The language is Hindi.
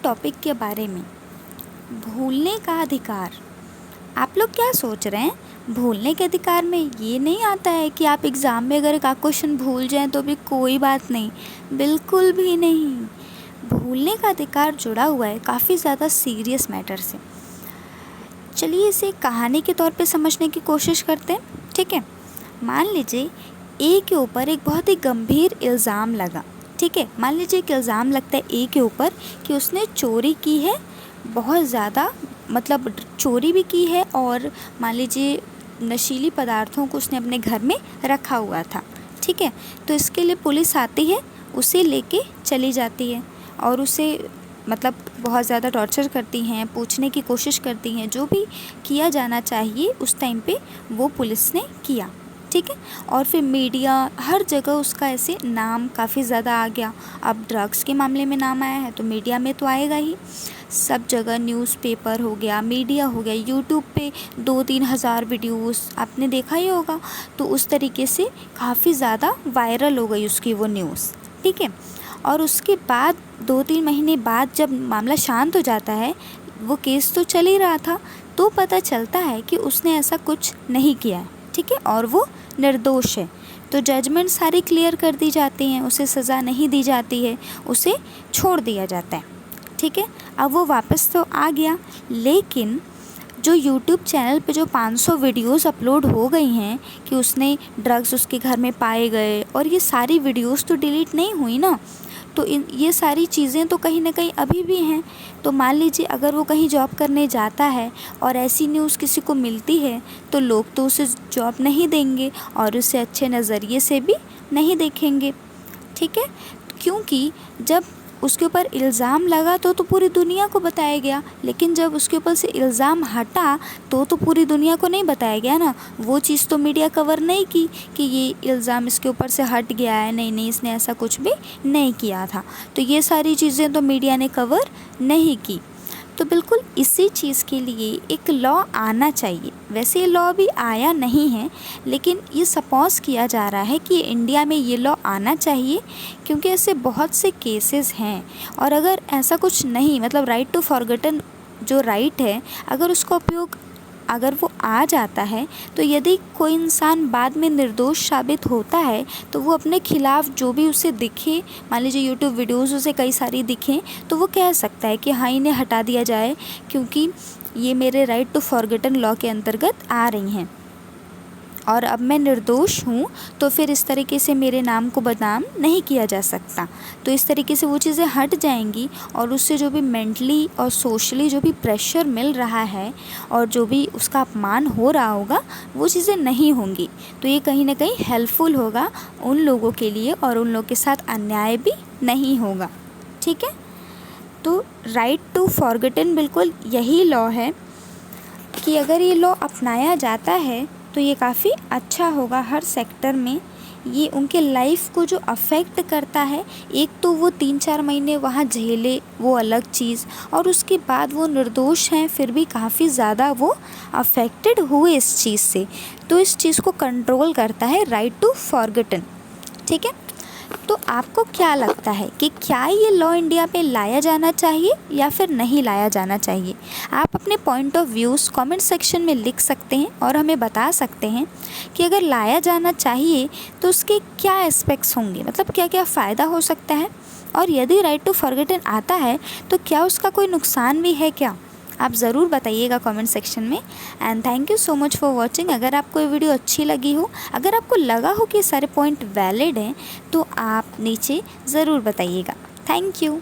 टॉपिक के बारे में, भूलने का अधिकार। आप लोग क्या सोच रहे हैं? भूलने के अधिकार में ये नहीं आता है कि आप एग्ज़ाम में अगर एक क्वेश्चन भूल जाएं तो भी कोई बात नहीं, बिल्कुल भी नहीं। भूलने का अधिकार जुड़ा हुआ है काफ़ी ज़्यादा सीरियस मैटर से। चलिए इसे कहानी के तौर पे समझने की कोशिश करते हैं, ठीक है। मान लीजिए ए के ऊपर एक बहुत ही गंभीर इल्ज़ाम लगा, ठीक है। मान लीजिए एक इल्ज़ाम लगता है ए के ऊपर कि उसने चोरी की है, बहुत ज़्यादा, मतलब चोरी भी की है, और मान लीजिए नशीली पदार्थों को उसने अपने घर में रखा हुआ था, ठीक है। तो इसके लिए पुलिस आती है, उसे लेके चली जाती है और उसे मतलब बहुत ज़्यादा टॉर्चर करती हैं, पूछने की कोशिश करती हैं, जो भी किया जाना चाहिए उस टाइम पे वो पुलिस ने किया, ठीक है। और फिर मीडिया हर जगह उसका ऐसे नाम काफ़ी ज़्यादा आ गया। अब ड्रग्स के मामले में नाम आया है तो मीडिया में तो आएगा ही, सब जगह न्यूज़पेपर हो गया, मीडिया हो गया, यूट्यूब पे 2-3 हज़ार वीडियोस आपने देखा ही होगा। तो उस तरीके से काफ़ी ज़्यादा वायरल हो गई उसकी वो न्यूज़, ठीक है। और उसके बाद 2-3 महीने बाद जब मामला शांत हो जाता है, वो केस तो चल ही रहा था, तो पता चलता है कि उसने ऐसा कुछ नहीं किया है, ठीक है, और वो निर्दोष है। तो जजमेंट सारी क्लियर कर दी जाती हैं, उसे सज़ा नहीं दी जाती है, उसे छोड़ दिया जाता है, ठीक है। अब वो वापस तो आ गया, लेकिन जो यूट्यूब चैनल पे जो 500 वीडियोस अपलोड हो गई हैं कि उसने ड्रग्स उसके घर में पाए गए, और ये सारी वीडियोस तो डिलीट नहीं हुई ना, तो ये सारी चीज़ें तो कहीं ना कहीं अभी भी हैं। तो मान लीजिए अगर वो कहीं जॉब करने जाता है और ऐसी न्यूज़ किसी को मिलती है तो लोग तो उसे जॉब नहीं देंगे और उसे अच्छे नज़रिए से भी नहीं देखेंगे, ठीक है। क्योंकि जब उसके ऊपर इल्ज़ाम लगा तो पूरी दुनिया को बताया गया, लेकिन जब उसके ऊपर से इल्ज़ाम हटा तो पूरी दुनिया को नहीं बताया गया ना। वो चीज़ तो मीडिया कवर नहीं की कि ये इल्ज़ाम इसके ऊपर से हट गया है, नहीं इसने ऐसा कुछ भी नहीं किया था। तो ये सारी चीज़ें तो मीडिया ने कवर नहीं की। तो बिल्कुल इसी चीज़ के लिए एक लॉ आना चाहिए। वैसे ये लॉ अभी आया नहीं है, लेकिन ये सपोज़ किया जा रहा है कि इंडिया में ये लॉ आना चाहिए, क्योंकि ऐसे बहुत से केसेस हैं। और अगर ऐसा कुछ नहीं, मतलब राइट टू फॉरगॉटन जो राइट है, अगर उसका उपयोग अगर वो आ जाता है, तो यदि कोई इंसान बाद में निर्दोष साबित होता है तो वो अपने खिलाफ़ जो भी उसे दिखे, मान लीजिए यूट्यूब वीडियोज़ उसे कई सारी दिखें, तो वो कह सकता है कि हाँ इन्हें हटा दिया जाए, क्योंकि ये मेरे राइट टू फॉरगॉटन लॉ के अंतर्गत आ रही हैं और अब मैं निर्दोष हूँ, तो फिर इस तरीके से मेरे नाम को बदनाम नहीं किया जा सकता। तो इस तरीके से वो चीज़ें हट जाएंगी और उससे जो भी मेंटली और सोशली जो भी प्रेशर मिल रहा है और जो भी उसका अपमान हो रहा होगा, वो चीज़ें नहीं होंगी। तो ये कहीं ना कहीं हेल्पफुल होगा उन लोगों के लिए और उन लोगों के साथ अन्याय भी नहीं होगा, ठीक है। तो राइट टू फॉरगॉटन बिल्कुल यही लॉ है कि अगर ये लॉ अपनाया जाता है तो ये काफ़ी अच्छा होगा हर सेक्टर में। ये उनके लाइफ को जो अफेक्ट करता है, एक तो वो 3-4 महीने वहाँ झेले, वो अलग चीज़, और उसके बाद वो निर्दोष हैं फिर भी काफ़ी ज़्यादा वो अफेक्टेड हुए इस चीज़ से। तो इस चीज़ को कंट्रोल करता है राइट टू फॉरगॉटन, ठीक है। तो आपको क्या लगता है कि क्या ये लॉ इंडिया पे लाया जाना चाहिए या फिर नहीं लाया जाना चाहिए? आप अपने point of views comment section में लिख सकते हैं और हमें बता सकते हैं कि अगर लाया जाना चाहिए तो उसके क्या एस्पेक्ट्स होंगे, मतलब क्या क्या फ़ायदा हो सकता है, और यदि राइट टू फॉरगॉटन आता है तो क्या उसका कोई नुकसान भी है क्या? आप ज़रूर बताइएगा कमेंट सेक्शन में। And thank you so much for watching. अगर आपको ये वीडियो अच्छी लगी हो, अगर आपको लगा हो कि सारे पॉइंट वैलिड हैं, तो आप नीचे ज़रूर बताइएगा। Thank you.